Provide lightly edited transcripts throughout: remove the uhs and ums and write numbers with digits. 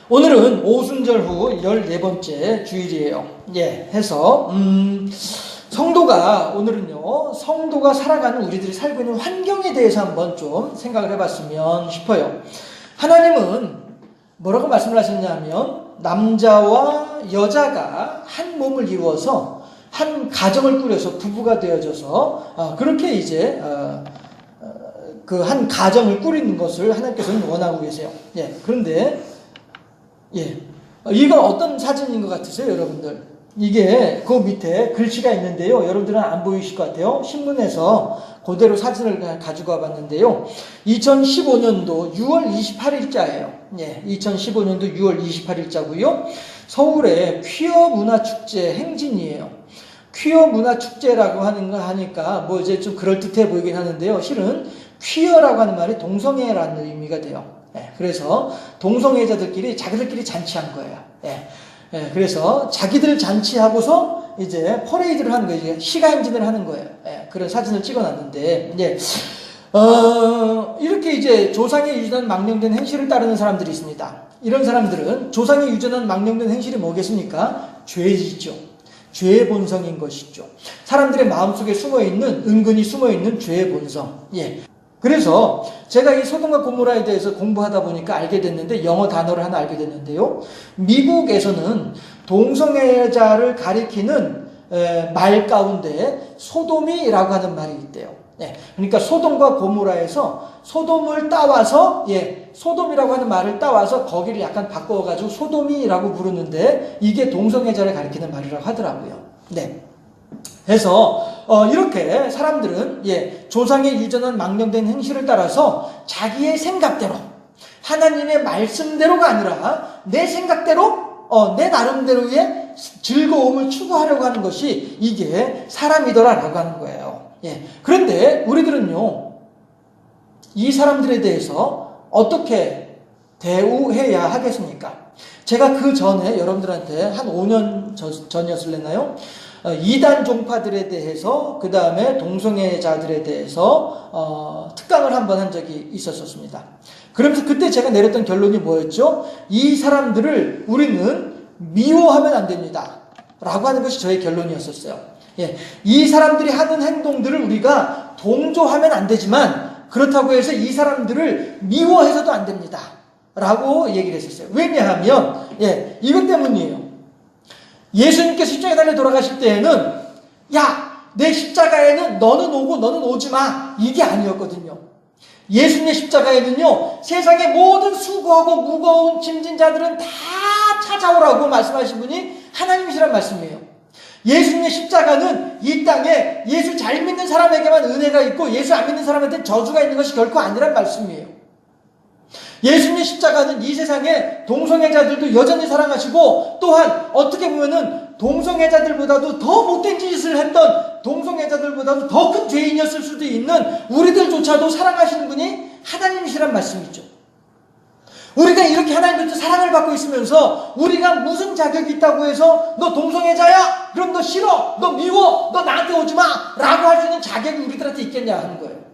오늘은 오순절 후 14번째 주일이에요. 해서 오늘은요, 성도가 살아가는 우리들이 살고 있는 환경에 대해서 한번 좀 생각을 해봤으면 싶어요. 하나님은 뭐라고 말씀을 하셨냐면, 남자와 여자가 한 몸을 이루어서 한 가정을 꾸려서 부부가 되어져서 그렇게 이제 그 한 가정을 꾸리는 것을 하나님께서는 원하고 계세요. 그런데 이건 어떤 사진인 것 같으세요, 여러분들? 이게 그 밑에 글씨가 있는데요. 여러분들은 안 보이실 것 같아요. 신문에서 그대로 사진을 가지고 와봤는데요. 2015년도 6월 28일자예요. 2015년도 6월 28일자고요. 서울의 퀴어 문화축제 행진이에요. 퀴어 문화축제라고 하니까 뭐 이제 좀 그럴듯해 보이긴 하는데요. 실은 퀴어라고 하는 말이 동성애라는 의미가 돼요. 그래서 동성애자들끼리 자기들끼리 잔치한 거예요. 그래서 자기들 잔치하고서 이제 퍼레이드를 하는 거예요. 시가행진을 하는 거예요. 그런 사진을 찍어놨는데, 이렇게 이제 조상에 유전한 망령된 행실을 따르는 사람들이 있습니다. 이런 사람들은 조상에 유전한 망령된 행실이 뭐겠습니까? 죄이죠. 죄의 본성인 것이죠. 사람들의 마음속에 은근히 숨어있는 죄의 본성. 그래서 제가 이 소돔과 고모라에 대해서 공부하다 보니까 알게 됐는데, 영어 단어를 하나 알게 됐는데요. 미국에서는 동성애자를 가리키는 말 가운데 소돔이라고 하는 말이 있대요. 그러니까 소돔과 고모라에서 소돔을 따와서 소돔이라고 하는 말을 따와서 거기를 약간 바꿔가지고 소돔이라고 부르는데, 이게 동성애자를 가리키는 말이라고 하더라고요. 그래서 이렇게 사람들은 조상에 유전한 망령된 행실을 따라서 자기의 생각대로, 하나님의 말씀대로가 아니라 내 생각대로, 내 나름대로의 즐거움을 추구하려고 하는 것이 이게 사람이더라라고 하는 거예요. 그런데 우리들은요, 이 사람들에 대해서 어떻게 대우해야 하겠습니까? 제가 그 전에 여러분들한테 한 5년 전이었을래나요? 이단 종파들에 대해서, 그 다음에 동성애자들에 대해서 특강을 한번 한 적이 있었습니다. 그러면서 그때 제가 내렸던 결론이 뭐였죠? 이 사람들을 우리는 미워하면 안 됩니다 라고 하는 것이 저의 결론이었었어요. 이 사람들이 하는 행동들을 우리가 동조하면 안 되지만, 그렇다고 해서 이 사람들을 미워해서도 안 됩니다 라고 얘기를 했었어요. 왜냐하면 이것 때문이에요. 예수님께서 십자가에 달려 돌아가실 때에는, 내 십자가에는 너는 오고 너는 오지 마, 이게 아니었거든요. 예수님의 십자가에는요, 세상의 모든 수고하고 무거운 짐진 자들은 다 찾아오라고 말씀하신 분이 하나님이시란 말씀이에요. 예수님의 십자가는 이 땅에 예수 잘 믿는 사람에게만 은혜가 있고 예수 안 믿는 사람한테 저주가 있는 것이 결코 아니란 말씀이에요. 예수님의 십자가는 이 세상에 동성애자들도 여전히 사랑하시고, 또한 어떻게 보면은 동성애자들보다도 더 못된 짓을 했던, 동성애자들보다도 더 큰 죄인이었을 수도 있는 우리들조차도 사랑하시는 분이 하나님이시란 말씀이죠. 우리가 이렇게 하나님께서 사랑을 받고 있으면서 우리가 무슨 자격이 있다고 해서 너 동성애자야? 그럼 너 싫어? 너 미워? 너 나한테 오지 마! 라고 할 수 있는 자격이 우리들한테 있겠냐 하는 거예요.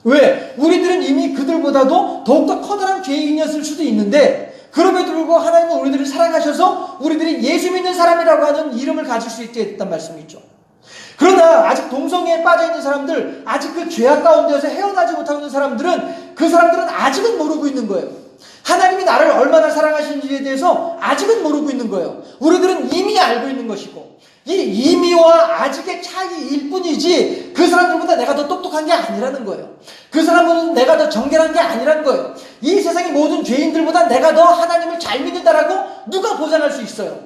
왜? 우리들은 이미 그들보다도 더욱더 커다란 죄인이었을 수도 있는데, 그럼에도 불구하고 하나님은 우리들을 사랑하셔서 우리들이 예수 믿는 사람이라고 하는 이름을 가질 수 있게 됐단 말씀이죠. 그러나 아직 동성애에 빠져있는 사람들, 아직 그 죄악 가운데에서 헤어나지 못하고 있는 사람들은, 그 사람들은 아직은 모르고 있는 거예요. 하나님이 나를 얼마나 사랑하시는지에 대해서 아직은 모르고 있는 거예요. 우리들은 이미 알고 있는 것이고, 이 이미와 아직의 차이일 뿐이지, 그 사람들보다 내가 더 똑똑한 게 아니라는 거예요. 그 사람은 내가 더 정결한 게 아니라는 거예요. 이 세상의 모든 죄인들보다 내가 더 하나님을 잘 믿는다라고 누가 보장할 수 있어요?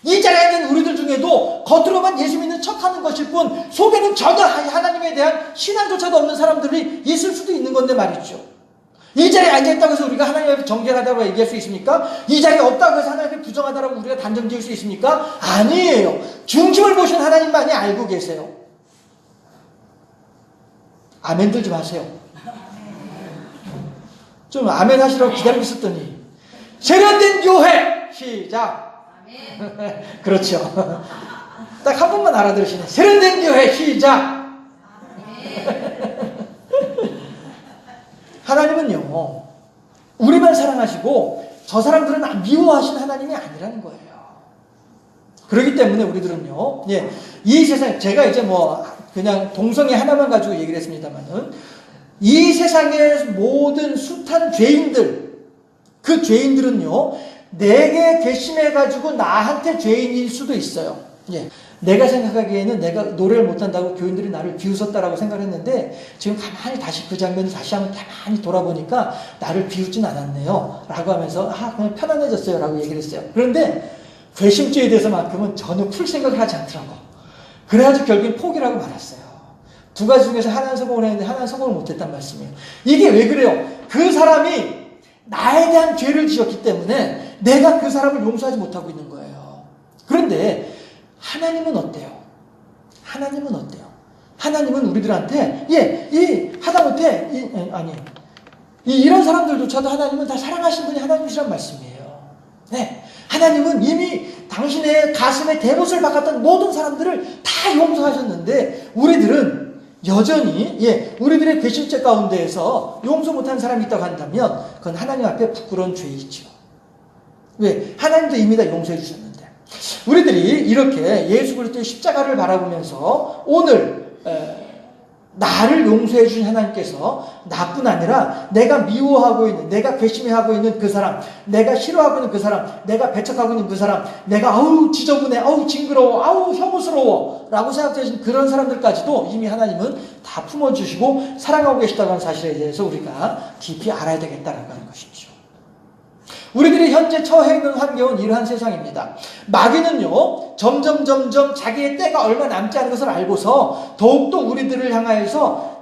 이 자리에 있는 우리들 중에도 겉으로만 예수 믿는 척하는 것일 뿐, 속에는 전혀 하나님에 대한 신앙조차도 없는 사람들이 있을 수도 있는 건데 말이죠. 이 자리에 앉아있다고 해서 우리가 하나님 앞에 정결하다고 얘기할 수 있습니까? 이 자리에 없다고 해서 하나님 앞에 부정하다고 우리가 단정 지을 수 있습니까? 아니에요. 중심을 보신 하나님만이 알고 계세요. 아멘들 좀 하세요. 좀 아멘 하시라고 기다리고 있었더니, 세련된 교회 시작. 아멘. 그렇죠. 딱 한 번만 알아들으시네. 세련된 교회 시작. 아멘. 하나님은요, 우리만 사랑하시고 저 사람들은 미워하신 하나님이 아니라는 거예요. 그렇기 때문에 우리들은요, 예, 이 세상, 제가 이제 뭐, 그냥 동성애 하나만 가지고 얘기를 했습니다만은, 이 세상의 모든 숱한 죄인들, 그 죄인들은요, 내게 괘씸해가지고 나한테 죄인일 수도 있어요. 예. 내가 생각하기에는 내가 노래를 못한다고 교인들이 나를 비웃었다라고 생각했는데, 지금 가만히 다시 그 장면을 다시 한번 가만히 돌아보니까 나를 비웃진 않았네요. 라고 하면서, 그냥 편안해졌어요. 라고 얘기를 했어요. 그런데, 괘씸죄에 대해서만큼은 전혀 풀 생각을 하지 않더라고. 그래가지고 결국엔 포기를 하고 말았어요. 두 가지 중에서 하나는 성공을 했는데 하나는 성공을 못했단 말씀이에요. 이게 왜 그래요? 그 사람이 나에 대한 죄를 지었기 때문에 내가 그 사람을 용서하지 못하고 있는 거예요. 그런데 하나님은 어때요? 하나님은 어때요? 하나님은 우리들한테 하다못해 이런 사람들조차도 하나님은 다 사랑하신 분이 하나님이시란 말씀이에요. 네. 하나님은 이미 당신의 가슴에 대못을 박았던 모든 사람들을 다 용서하셨는데 우리들은 여전히 우리들의 괘씸죄 가운데에서 용서 못한 사람이 있다고 한다면 그건 하나님 앞에 부끄러운 죄이죠. 왜? 하나님도 이미 다 용서해 주셨는데 우리들이 이렇게 예수 그리스도의 십자가를 바라보면서 오늘 나를 용서해 주신 하나님께서 나뿐 아니라 내가 미워하고 있는, 내가 괘씸해하고 있는 그 사람, 내가 싫어하고 있는 그 사람, 내가 배척하고 있는 그 사람, 내가 지저분해, 징그러워, 혐오스러워 라고 생각되신 그런 사람들까지도 이미 하나님은 다 품어주시고 사랑하고 계시다고 하는 사실에 대해서 우리가 깊이 알아야 되겠다라고 하는 것이죠. 우리들이 현재 처해 있는 환경은 이러한 세상입니다. 마귀는요, 점점 자기의 때가 얼마 남지 않은 것을 알고서 더욱더 우리들을 향하여서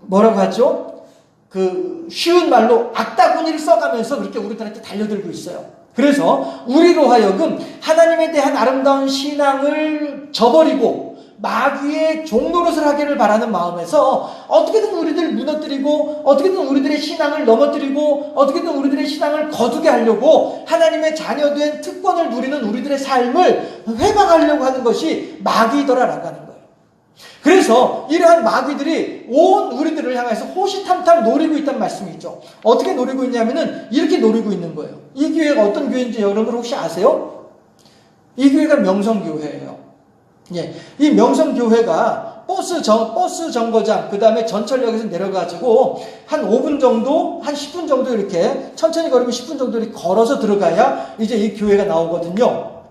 뭐라고 하죠? 그 쉬운 말로 악다구니를 써가면서 그렇게 우리들한테 달려들고 있어요. 그래서 우리로 하여금 하나님에 대한 아름다운 신앙을 저버리고 마귀의 종노릇을 하기를 바라는 마음에서 어떻게든 우리들 무너뜨리고 어떻게든 우리들의 신앙을 넘어뜨리고 어떻게든 우리들의 신앙을 거두게 하려고 하나님의 자녀된 특권을 누리는 우리들의 삶을 회방하려고 하는 것이 마귀더라라고 하는 거예요. 그래서 이러한 마귀들이 온 우리들을 향해서 호시탐탐 노리고 있다는 말씀이죠. 어떻게 노리고 있냐면은 이렇게 노리고 있는 거예요. 이 교회가 어떤 교회인지 여러분 혹시 아세요? 이 교회가 명성교회예요. 이 명성교회가 버스 정거장, 그 다음에 전철역에서 내려가지고 한 5분 정도, 한 10분 정도 이렇게 천천히 걸으면 10분 정도 이렇게 걸어서 들어가야 이제 이 교회가 나오거든요.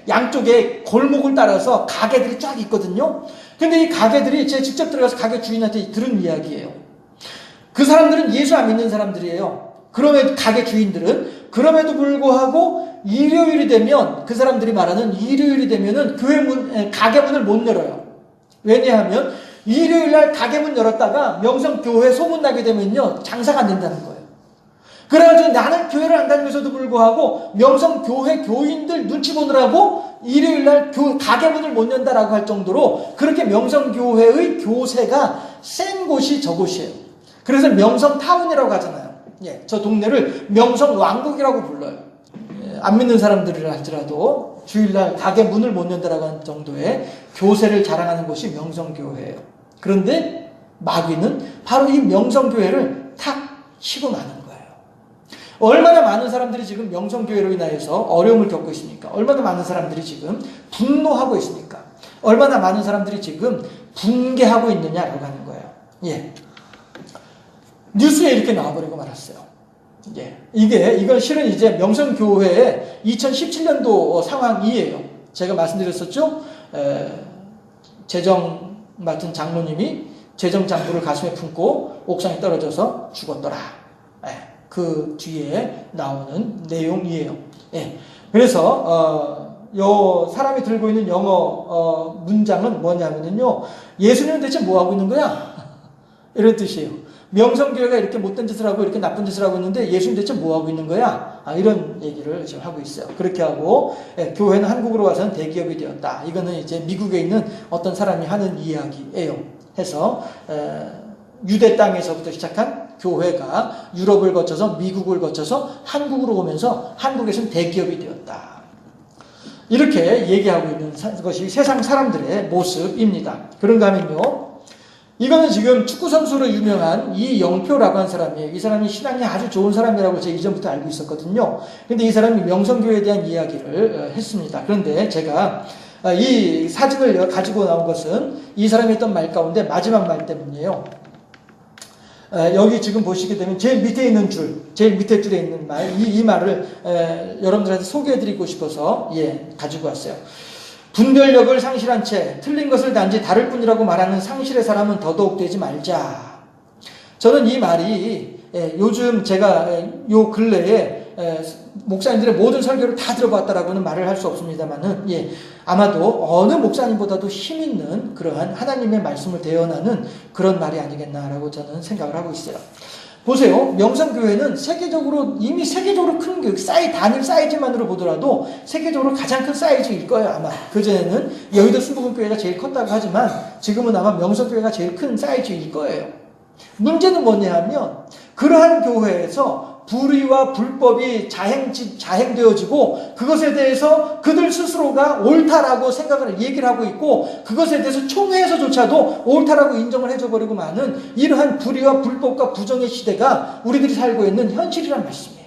양쪽에 골목을 따라서 가게들이 쫙 있거든요. 근데 이 가게들이 제가 직접 들어가서 가게 주인한테 들은 이야기예요. 그 사람들은 예수 안 믿는 사람들이에요. 가게 주인들은. 그럼에도 불구하고 일요일이 되면 그 사람들이 말하는 일요일이 되면은 가게 문을 못 열어요. 왜냐하면 일요일날 가게 문 열었다가 명성교회 소문나게 되면요 장사가 안 된다는 거예요. 그래가지고 나는 교회를 안 다니면서도 불구하고 명성교회 교인들 눈치 보느라고 일요일날 가게 문을 못 연다라고 할 정도로 그렇게 명성교회의 교세가 센 곳이 저곳이에요. 그래서 명성타운이라고 하잖아요. 저 동네를 명성왕국이라고 불러요. 안 믿는 사람들이라 할지라도 주일날 가게 문을 못 연다라고 하는 정도의 교세를 자랑하는 곳이 명성교회예요. 그런데 마귀는 바로 이 명성교회를 탁 치고 마는 거예요. 얼마나 많은 사람들이 지금 명성교회로 인하여서 어려움을 겪고 있습니까? 얼마나 많은 사람들이 지금 분노하고 있습니까? 얼마나 많은 사람들이 지금 붕괴하고 있느냐라고 하는 거예요. 뉴스에 이렇게 나와버리고 말았어요. 이건 실은 이제 명성교회의 2017년도 상황이에요. 제가 말씀드렸었죠? 재정 맡은 장로님이 재정장부를 가슴에 품고 옥상에 떨어져서 죽었더라. 그 뒤에 나오는 내용이에요. 그래서 요 사람이 들고 있는 영어 문장은 뭐냐면요. 예수님은 대체 뭐 하고 있는 거야? 이런 뜻이에요. 명성교회가 이렇게 못된 짓을 하고 이렇게 나쁜 짓을 하고 있는데 예수님 대체 뭐 하고 있는 거야? 이런 얘기를 지금 하고 있어요. 그렇게 하고 교회는 한국으로 와서는 대기업이 되었다. 이거는 이제 미국에 있는 어떤 사람이 하는 이야기예요. 해서 유대 땅에서부터 시작한 교회가 유럽을 거쳐서 미국을 거쳐서 한국으로 오면서 한국에서는 대기업이 되었다. 이렇게 얘기하고 있는 것이 세상 사람들의 모습입니다. 그런가 하면요. 이거는 지금 축구 선수로 유명한 이영표라고 하는 사람이에요. 이 사람이 신앙이 아주 좋은 사람이라고 제가 이전부터 알고 있었거든요. 근데 이 사람이 명성교회에 대한 이야기를 했습니다. 그런데 제가 이 사진을 가지고 나온 것은 이 사람이 했던 말 가운데 마지막 말 때문이에요. 여기 지금 보시게 되면 제일 밑에 있는 줄, 제일 밑에 줄에 있는 말, 이 말을 여러분들한테 소개해드리고 싶어서 가지고 왔어요. 분별력을 상실한 채 틀린 것을 단지 다를 뿐이라고 말하는 상실의 사람은 더더욱 되지 말자. 저는 이 말이 요즘 제가 요 근래에 목사님들의 모든 설교를 다 들어봤다라고는 말을 할 수 없습니다만은 아마도 어느 목사님보다도 힘 있는 그러한 하나님의 말씀을 대언하는 그런 말이 아니겠나라고 저는 생각을 하고 있어요. 보세요. 명성교회는 이미 세계적으로 큰 단일 사이즈만으로 보더라도 세계적으로 가장 큰 사이즈일 거예요, 아마. 그전에는 여의도 순복음교회가 제일 컸다고 하지만 지금은 아마 명성교회가 제일 큰 사이즈일 거예요. 문제는 뭐냐 하면 그러한 교회에서 불의와 불법이 자행되어지고 그것에 대해서 그들 스스로가 옳다라고 얘기를 하고 있고 그것에 대해서 총회에서조차도 옳다라고 인정을 해줘버리고 마는 이러한 불의와 불법과 부정의 시대가 우리들이 살고 있는 현실이란 말씀이에요.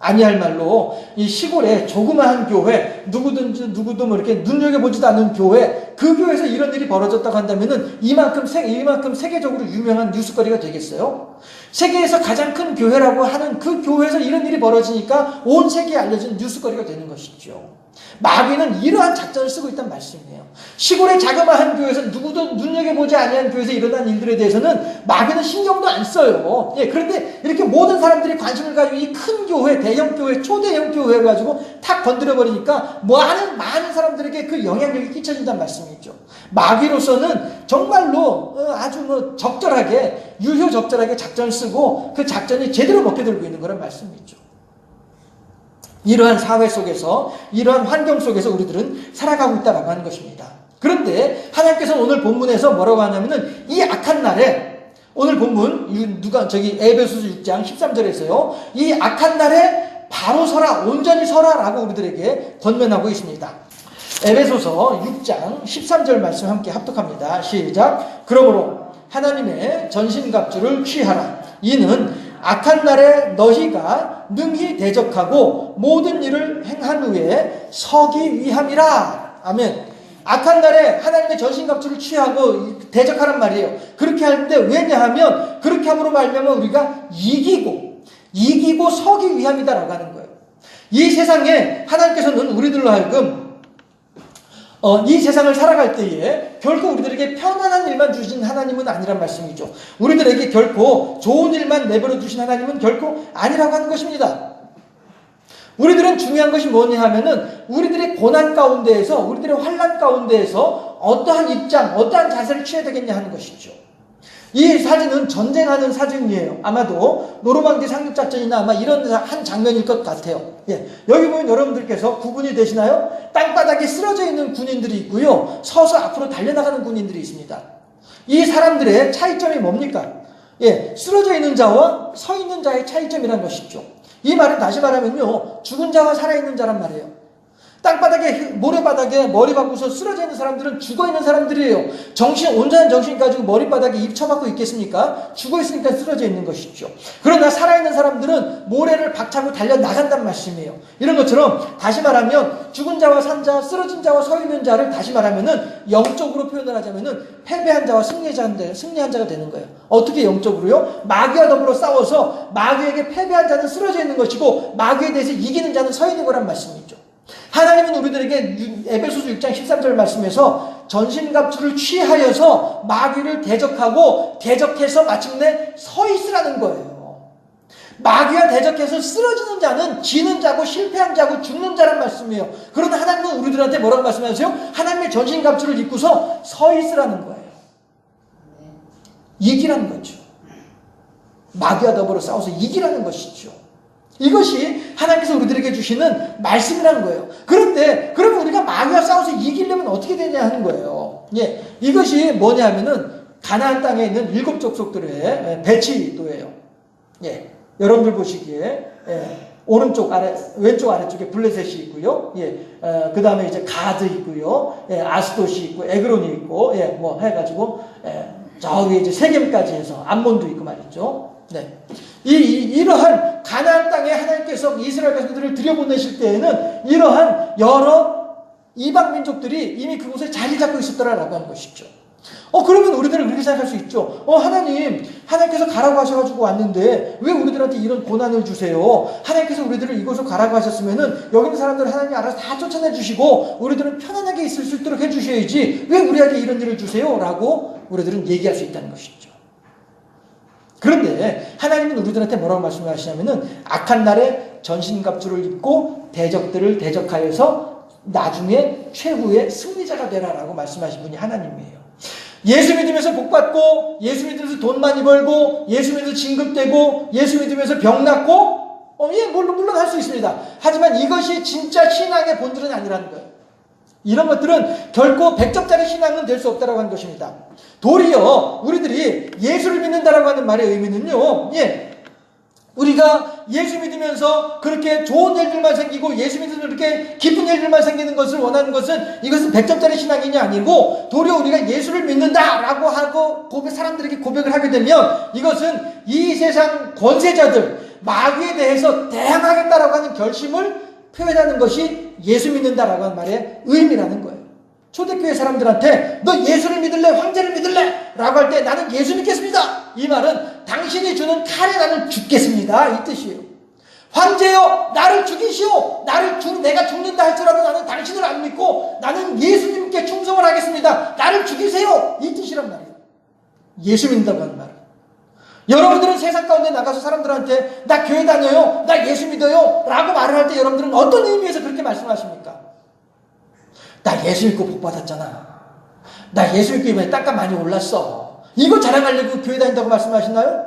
아니할 말로 이 시골에 조그마한 교회, 누구도 뭐 이렇게 눈여겨보지도 않는 교회, 그 교회에서 이런 일이 벌어졌다고 한다면은 이만큼 세계적으로 유명한 뉴스거리가 되겠어요? 세계에서 가장 큰 교회라고 하는 그 교회에서 이런 일이 벌어지니까 온 세계에 알려진 뉴스거리가 되는 것이죠. 마귀는 이러한 작전을 쓰고 있다는 말씀이에요. 시골의 자그마한 교회에서 누구도 눈여겨보지 아니한 교회에서 일어난 일들에 대해서는 마귀는 신경도 안 써요. 그런데 이렇게 모든 사람들이 관심을 가지고 이 큰 교회, 대형 교회, 초대형 교회를 가지고 탁 건드려버리니까 많은 사람들에게 그 영향력이 끼쳐진다는 말씀이죠. 마귀로서는 정말로 아주 적절하게, 유효적절하게 작전을 쓰고 그 작전이 제대로 먹혀들고 있는 거란 말씀이죠. 이러한 사회 속에서, 이러한 환경 속에서 우리들은 살아가고 있다라고 하는 것입니다. 그런데 하나님께서는 오늘 본문에서 뭐라고 하냐면은 이 악한 날에, 오늘 본문 에베소서 6장 13절에서요. 이 악한 날에 바로 서라, 온전히 서라라고 우리들에게 권면하고 있습니다. 에베소서 6장 13절 말씀 함께 합독합니다. 시작. 그러므로 하나님의 전신갑주를 취하라. 이는 악한 날에 너희가 능히 대적하고 모든 일을 행한 후에 서기 위함이라. 아멘. 악한 날에 하나님의 전신갑주를 취하고 대적하란 말이에요. 그렇게 하는데 왜냐하면 그렇게 함으로 말미암아 우리가 이기고 서기 위함이다라고 하는 거예요. 이 세상에 하나님께서는 우리들로 하여금 이 세상을 살아갈 때에 결코 우리들에게 편안한 일만 주신 하나님은 아니란 말씀이죠. 우리들에게 결코 좋은 일만 내버려 두신 하나님은 결코 아니라고 하는 것입니다. 우리들은 중요한 것이 뭐냐 하면은 우리들의 고난 가운데에서, 우리들의 환난 가운데에서 어떠한 입장, 어떠한 자세를 취해야 되겠냐 하는 것이죠. 이 사진은 전쟁하는 사진이에요. 아마도 노르망디 상륙작전이나 아마 이런 한 장면일 것 같아요. 여기 보면 여러분들께서 구분이 되시나요? 땅바닥에 쓰러져 있는 군인들이 있고요. 서서 앞으로 달려나가는 군인들이 있습니다. 이 사람들의 차이점이 뭡니까? 쓰러져 있는 자와 서 있는 자의 차이점이라는 것이죠. 이 말은 다시 말하면요. 죽은 자와 살아있는 자란 말이에요. 땅바닥에, 모래바닥에 머리 박고서 쓰러져 있는 사람들은 죽어있는 사람들이에요. 온전한 정신 가지고 머리바닥에 입 쳐박고 있겠습니까? 죽어있으니까 쓰러져 있는 것이죠. 그러나 살아있는 사람들은 모래를 박차고 달려나간단 말씀이에요. 이런 것처럼 다시 말하면 죽은 자와 산 자, 쓰러진 자와 서 있는 자를 다시 말하면은 영적으로 표현을 하자면은 패배한 자와 승리한 자가 되는 거예요. 어떻게 영적으로요? 마귀와 더불어 싸워서 마귀에게 패배한 자는 쓰러져 있는 것이고 마귀에 대해서 이기는 자는 서 있는 거란 말씀이죠. 하나님은 우리들에게 에베소서 6장 13절 말씀에서 전신갑주를 취하여서 마귀를 대적해서 마침내 서 있으라는 거예요. 마귀와 대적해서 쓰러지는 자는 지는 자고 실패한 자고 죽는 자란 말씀이에요. 그러나 하나님은 우리들한테 뭐라고 말씀하세요? 하나님의 전신갑주를 입고서 서 있으라는 거예요. 이기라는 거죠. 마귀와 더불어 싸워서 이기라는 것이죠. 이것이 하나님께서 우리들에게 주시는 말씀이라는 거예요. 그런데 그러면 우리가 마귀와 싸워서 이기려면 어떻게 되냐 하는 거예요. 이것이 뭐냐 하면은 가나안 땅에 있는 7 족속들의 배치도예요. 여러분들 보시기에 오른쪽 아래 왼쪽 아래쪽에 블레셋이 있고요. 그 다음에 이제 가드 있고요. 아스돗이 있고 에그론이 있고 뭐 해가지고 저 위에 이제 세겜까지 해서 암몬도 있고 말이죠. 네. 이러한 가나안 땅에 하나님께서 이스라엘 백성들을 들여보내실 때에는 이러한 여러 이방 민족들이 이미 그곳에 자리 잡고 있었더라라고 하는 것이죠. 그러면 우리들은 그렇게 생각할 수 있죠. 하나님께서 가라고 하셔가지고 왔는데 왜 우리들한테 이런 고난을 주세요? 하나님께서 우리들을 이곳으로 가라고 하셨으면은 여기 있는 사람들을 하나님이 알아서 다 쫓아내 주시고 우리들은 편안하게 있을 수 있도록 해주셔야지 왜 우리에게 이런 일을 주세요? 라고 우리들은 얘기할 수 있다는 것이죠. 그런데 하나님은 우리들한테 뭐라고 말씀하시냐면은 악한 날에 전신갑주를 입고 대적들을 대적하여서 나중에 최후의 승리자가 되라라고 말씀하신 분이 하나님이에요. 예수 믿으면서 복받고 예수 믿으면서 돈 많이 벌고 예수 믿으면서 진급되고 예수 믿으면서 병 낫고 물론 할 수 있습니다. 하지만 이것이 진짜 신앙의 본질은 아니라는 거예요. 이런 것들은 결코 100점짜리 신앙은 될 수 없다라고 하는 것입니다. 도리어 우리들이 예수를 믿는다라고 하는 말의 의미는요. 우리가 예수 믿으면서 그렇게 좋은 일들만 생기고 예수 믿으면서 그렇게 기쁜 일들만 생기는 것을 원하는 것은 이것은 100점짜리 신앙이냐 아니고 도리어 우리가 예수를 믿는다라고 하고 사람들에게 고백을 하게 되면 이것은 이 세상 권세자들 마귀에 대해서 대항하겠다라고 하는 결심을 표현하는 것이 예수 믿는다라고 하는 말의 의미라는 거예요. 초대교회 사람들한테 너 예수를 믿을래? 황제를 믿을래? 라고 할 때 나는 예수 믿겠습니다. 이 말은 당신이 주는 칼에 나는 죽겠습니다. 이 뜻이에요. 황제여 나를 죽이시오. 내가 죽는다 할지라도 나는 당신을 안 믿고 나는 예수님께 충성을 하겠습니다. 나를 죽이세요. 이 뜻이란 말이에요. 예수 믿는다고 하는 말. 여러분들은 세상 가운데 나가서 사람들한테 나 교회 다녀요. 나 예수 믿어요. 라고 말을 할 때 여러분들은 어떤 의미에서 그렇게 말씀하십니까? 나 예수 믿고 복 받았잖아. 나 예수 믿고 이번에 땅값 많이 올랐어. 이거 자랑하려고 교회 다닌다고 말씀하시나요?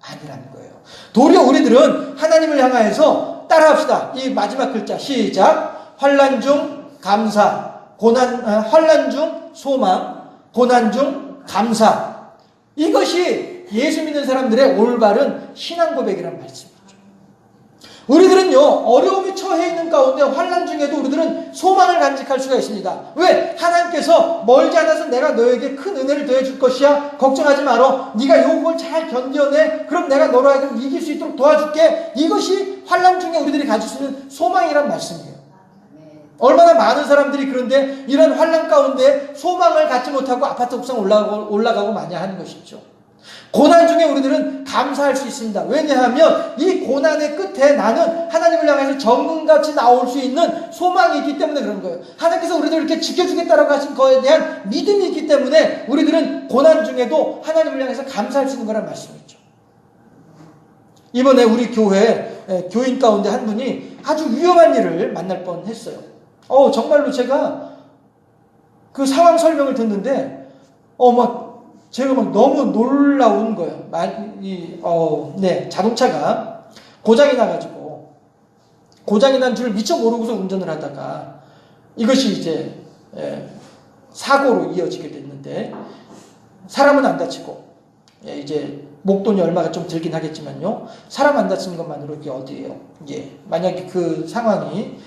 아니라는 거예요. 도리어 우리들은 하나님을 향하여서 따라합시다. 이 마지막 글자 시작. 환난 중 감사, 환난 중 소망, 고난 중 감사. 이것이 예수 믿는 사람들의 올바른 신앙 고백이라는 말씀이죠. 우리들은요 어려움이 처해 있는 가운데 환난 중에도 우리들은 소망을 간직할 수가 있습니다. 왜? 하나님께서 멀지 않아서 내가 너에게 큰 은혜를 더해줄 것이야. 걱정하지 마라. 네가 요걸 잘 견뎌내. 그럼 내가 너로 하여금 이길 수 있도록 도와줄게. 이것이 환난 중에 우리들이 가질 수 있는 소망이란 말씀이에요. 얼마나 많은 사람들이 그런데 이런 환난 가운데 소망을 갖지 못하고 아파트 옥상 올라가고 많이 하는 것이죠. 고난 중에 우리들은 감사할 수 있습니다. 왜냐하면 이 고난의 끝에 나는 하나님을 향해서 정금같이 나올 수 있는 소망이 있기 때문에 그런 거예요. 하나님께서 우리들을 이렇게 지켜주겠다라고 하신 거에 대한 믿음이 있기 때문에 우리들은 고난 중에도 하나님을 향해서 감사할 수 있는 거란 말씀이죠. 이번에 우리 교회 교인 가운데 한 분이 아주 위험한 일을 만날 뻔했어요. 정말로 제가 그 상황 설명을 듣는데 제가 너무 놀라운 거예요. 자동차가 고장이 나가지고 고장이 난 줄 미처 모르고서 운전을 하다가 이것이 이제 사고로 이어지게 됐는데 사람은 안 다치고 이제 목돈이 얼마가 좀 들긴 하겠지만요. 사람 안 다치는 것만으로 이게 어디예요? 만약에 그 상황이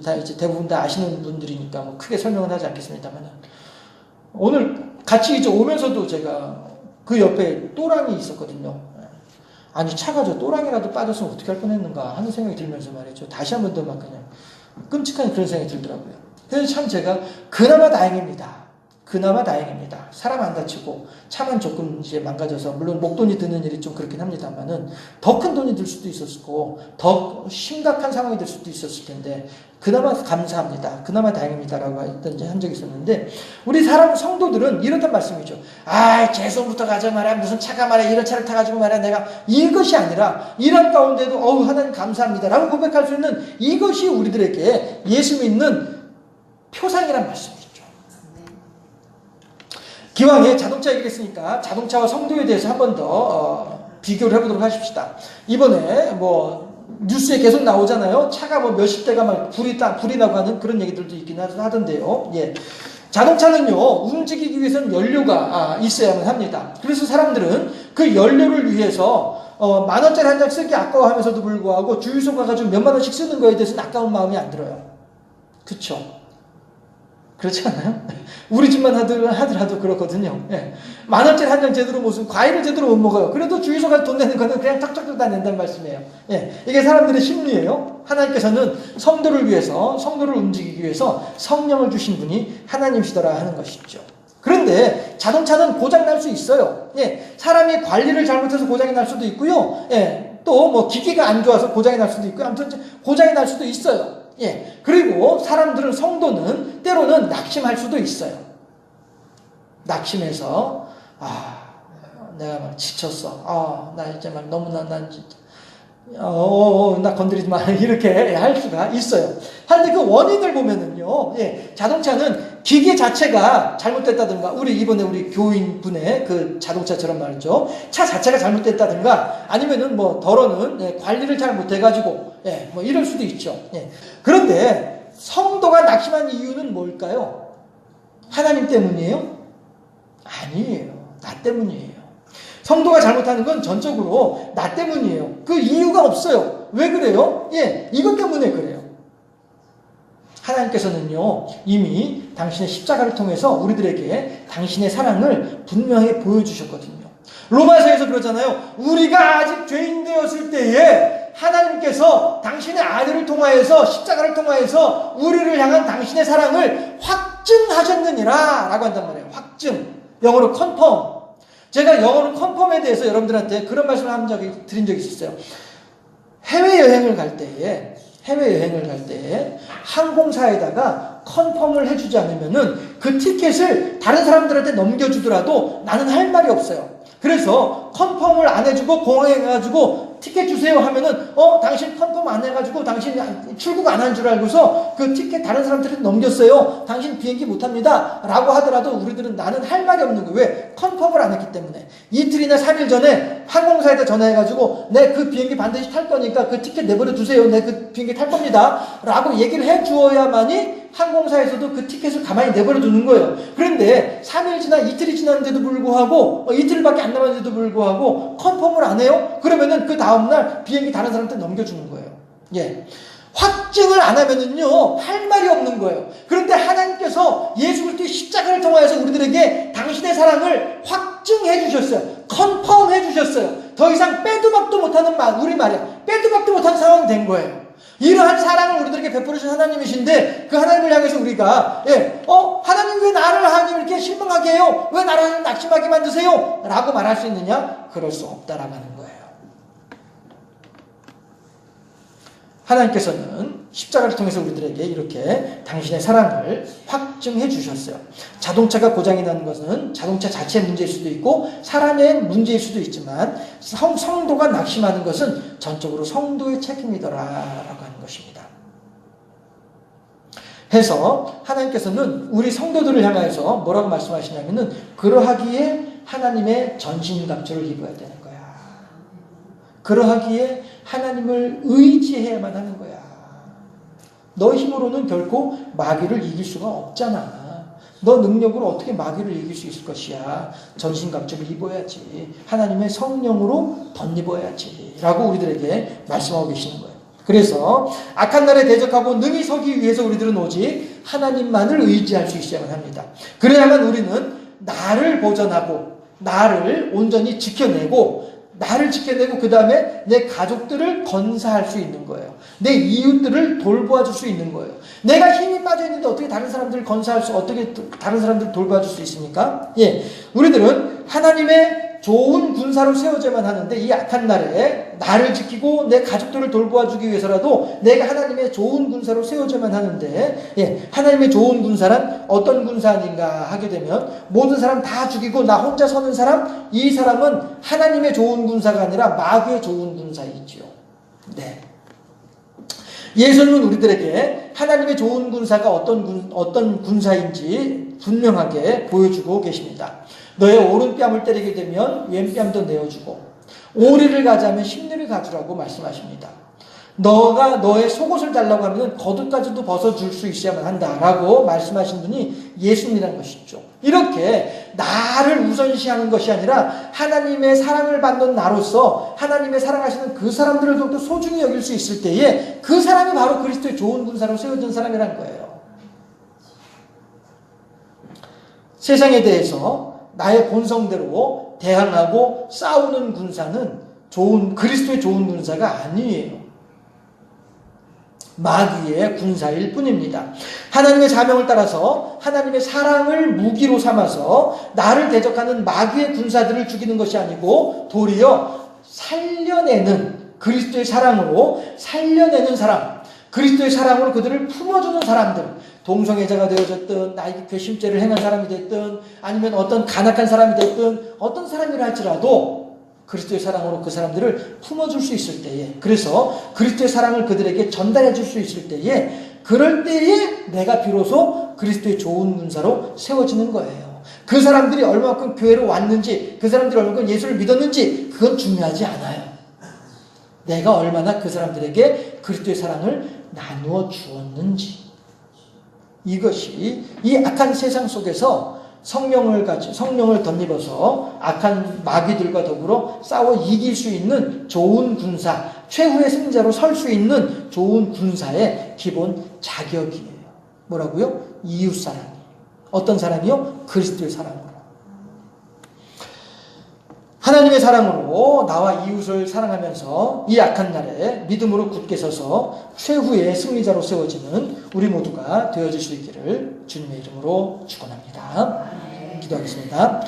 다 이제 대부분 다 아시는 분들이니까 크게 설명은 하지 않겠습니다만 오늘 같이 이제 오면서도 제가 그 옆에 또랑이 있었거든요. 아니 차가 저 또랑이라도 빠졌으면 어떻게 할 뻔했는가 하는 생각이 들면서 말이죠. 다시 한 번 더 막 그냥 끔찍한 그런 생각이 들더라고요. 그래서 참 제가 그나마 다행입니다. 사람 안 다치고 차만 조금 이제 망가져서 물론 목돈이 드는 일이 좀 그렇긴 합니다만은 더 큰 돈이 들 수도 있었고 더 심각한 상황이 될 수도 있었을 텐데 그나마 감사합니다. 그나마 다행입니다라고 한 적이 있었는데 우리 성도들은 이렇단 말씀이죠. 재수부터 가자 말이야. 무슨 차가 말이야. 이런 차를 타가지고 말이야. 내가 이것이 아니라 이런 가운데도 하나님 감사합니다라고 고백할 수 있는 이것이 우리들에게 예수 믿는 표상이란 말씀이죠. 기왕에 자동차 얘기했으니까 자동차와 성도에 대해서 한 번 더 비교를 해보도록 하십시다. 이번에 뉴스에 계속 나오잖아요. 차가 몇십 대가 막 불이 나고 하는 그런 얘기들도 있긴 하던데요. 자동차는요 움직이기 위해서는 연료가 있어야만 합니다. 그래서 사람들은 그 연료를 위해서 만 원짜리 한 장 쓰기 아까워하면서도 불구하고 주유소 가가지고 몇만 원씩 쓰는 거에 대해서는 아까운 마음이 안 들어요. 그쵸? 그렇지 않아요? 우리 집만 하더라도 그렇거든요. 예. 만 원짜리 한 장 제대로 못 쓰고 과일을 제대로 못 먹어요. 그래도 주유소 가서 돈 내는 거는 그냥 탁탁탁 다 낸다는 말씀이에요. 예. 이게 사람들의 심리예요. 하나님께서는 성도를 위해서, 성도를 움직이기 위해서 성령을 주신 분이 하나님이시더라 하는 것이죠. 그런데 자동차는 고장 날 수 있어요. 예. 사람이 관리를 잘못해서 고장이 날 수도 있고요. 예. 또 뭐 기기가 안 좋아서 고장이 날 수도 있고요. 아무튼 고장이 날 수도 있어요. 예. 그리고 사람들은, 성도는 때로는 낙심할 수도 있어요. 낙심해서, 내가 막 지쳤어. 나 이제 막 너무나 난 진짜, 나 건드리지 마. 이렇게 할 수가 있어요. 하는데 그 원인을 보면은요, 예. 자동차는 기계 자체가 잘못됐다든가, 이번에 우리 교인분의 그 자동차처럼 말이죠. 차 자체가 잘못됐다든가, 아니면은 뭐, 덜어는, 예, 관리를 잘 못해가지고, 예, 뭐 이럴 수도 있죠. 예. 그런데 성도가 낙심한 이유는 뭘까요? 하나님 때문이에요? 아니에요. 나 때문이에요. 성도가 잘못하는 건 전적으로 나 때문이에요. 그 이유가 없어요. 왜 그래요? 예, 이것 때문에 그래요. 하나님께서는요, 이미 당신의 십자가를 통해서 우리들에게 당신의 사랑을 분명히 보여주셨거든요. 로마서에서 그러잖아요. 우리가 아직 죄인 되었을 때에 하나님께서 당신의 아들을 통하여서, 십자가를 통하여서 우리를 향한 당신의 사랑을 확증하셨느니라 라고 한단 말이에요. 확증. 영어로 컨펌. 제가 영어로 컨펌에 대해서 여러분들한테 그런 말씀을 드린 적이 있었어요. 해외여행을 갈 때에 항공사에다가 컨펌을 해주지 않으면은 그 티켓을 다른 사람들한테 넘겨주더라도 나는 할 말이 없어요. 그래서 컨펌을 안 해주고 공항에 가가지고 티켓 주세요 하면은 당신 컨펌 안 해가지고 당신 출국 안 한 줄 알고서 그 티켓 다른 사람들한테 넘겼어요. 당신 비행기 못 합니다 라고 하더라도 우리들은 나는 할 말이 없는 거예요. 왜? 컨펌을 안 했기 때문에. 이틀이나 3일 전에 항공사에다 전화해가지고 네, 그 비행기 반드시 탈 거니까 그 티켓 내버려 두세요. 네, 그 비행기 탈 겁니다 라고 얘기를 해주어야만이 항공사에서도 그 티켓을 가만히 내버려 두는 거예요. 그런데 3일 지나 이틀이 지났는데도 불구하고 이틀밖에 안 남았는데도 불구하고 컨펌을 안 해요? 그러면은 그 다음날 비행기 다른 사람한테 넘겨주는 거예요. 예. 확증을 안 하면은요, 할 말이 없는 거예요. 그런데 하나님께서 예수 그리스도의 십자가를 통하여서 우리들에게 당신의 사랑을 확증해 주셨어요. 컨펌해 주셨어요. 더 이상 빼도 박도 못하는 우리말이야. 빼도 박도 못하는 상황이 된 거예요. 이러한 사랑을 우리들에게 베풀으신 하나님이신데 그 하나님을 향해서 우리가 하나님 왜 나를 하나님 이렇게 실망하게 해요? 왜 나를 낙심하게 만드세요? 라고 말할 수 있느냐? 그럴 수 없다라고 하는 거예요. 하나님께서는 십자가를 통해서 우리들에게 이렇게 당신의 사랑을 확증해 주셨어요. 자동차가 고장이 나는 것은 자동차 자체의 문제일 수도 있고 사람의 문제일 수도 있지만 성도가 낙심하는 것은 전적으로 성도의 책임이더라라고 하는 것입니다. 해서 하나님께서는 우리 성도들을 향해서 뭐라고 말씀하시냐면은 그러하기에 하나님의 전신갑주를 입어야 되는 거야. 그러하기에 하나님을 의지해야만 하는 거야. 너 힘으로는 결코 마귀를 이길 수가 없잖아. 너 능력으로 어떻게 마귀를 이길 수 있을 것이야. 전신갑주를 입어야지. 하나님의 성령으로 덧입어야지. 라고 우리들에게 말씀하고 계시는 거예요. 그래서 악한 날에 대적하고 능히 서기 위해서 우리들은 오직 하나님만을 의지할 수 있어야만 합니다. 그래야만 우리는 나를 보전하고 나를 온전히 지켜내고 그 다음에 내 가족들을 건사할 수 있는 거예요. 내 이웃들을 돌보아줄 수 있는 거예요. 내가 힘이 빠져있는데 어떻게 다른 사람들을 어떻게 다른 사람들을 돌봐줄 수 있습니까? 예. 우리들은 하나님의 좋은 군사로 세워져야만 하는데 이 악한 날에 나를 지키고 내 가족들을 돌보아주기 위해서라도 내가 하나님의 좋은 군사로 세워져야만 하는데 예. 하나님의 좋은 군사란 어떤 군사인가 하게 되면 모든 사람 다 죽이고 나 혼자 서는 사람, 이 사람은 하나님의 좋은 군사가 아니라 마귀의 좋은 군사이지요. 네. 예수님은 우리들에게 하나님의 좋은 군사가 어떤 군사인지 분명하게 보여주고 계십니다. 너의 오른뺨을 때리게 되면 왼뺨도 내어주고 오리를 가자면 십리를 가주라고 말씀하십니다. 너가 너의 속옷을 달라고 하면 겉옷까지도 벗어줄 수 있어야만 한다라고 말씀하신 분이 예수님이라는 것이죠. 이렇게 나를 우선시하는 것이 아니라 하나님의 사랑을 받는 나로서 하나님의 사랑하시는 그 사람들을 더욱더 소중히 여길 수 있을 때에 그 사람이 바로 그리스도의 좋은 군사로 세워진 사람이라는 거예요. 세상에 대해서 나의 본성대로 대항하고 싸우는 군사는 그리스도의 좋은 군사가 아니에요. 마귀의 군사일 뿐입니다. 하나님의 사명을 따라서 하나님의 사랑을 무기로 삼아서 나를 대적하는 마귀의 군사들을 죽이는 것이 아니고 도리어 살려내는 그리스도의 사랑으로 살려내는 사람, 그리스도의 사랑으로 그들을 품어주는 사람들, 동성애자가 되어졌든 나에게 괘씸죄를 행한 사람이 됐든 아니면 어떤 간악한 사람이 됐든 어떤 사람이라 할지라도 그리스도의 사랑으로 그 사람들을 품어줄 수 있을 때에, 그래서 그리스도의 사랑을 그들에게 전달해 줄 수 있을 때에, 그럴 때에 내가 비로소 그리스도의 좋은 군사로 세워지는 거예요. 그 사람들이 얼마만큼 교회로 왔는지, 그 사람들이 얼마만큼 예수를 믿었는지 그건 중요하지 않아요. 내가 얼마나 그 사람들에게 그리스도의 사랑을 나누어 주었는지, 이것이 이 악한 세상 속에서 성령을 덧입어서 악한 마귀들과 더불어 싸워 이길 수 있는 좋은 군사, 최후의 승자로 설 수 있는 좋은 군사의 기본 자격이에요. 뭐라고요? 이웃사랑. 어떤 사랑이요? 그리스도의 사랑으로. 하나님의 사랑으로 나와 이웃을 사랑하면서 이 악한 날에 믿음으로 굳게 서서 최후의 승리자로 세워지는 우리 모두가 되어질 수 있기를 주님의 이름으로 축원합니다. 기도하겠습니다.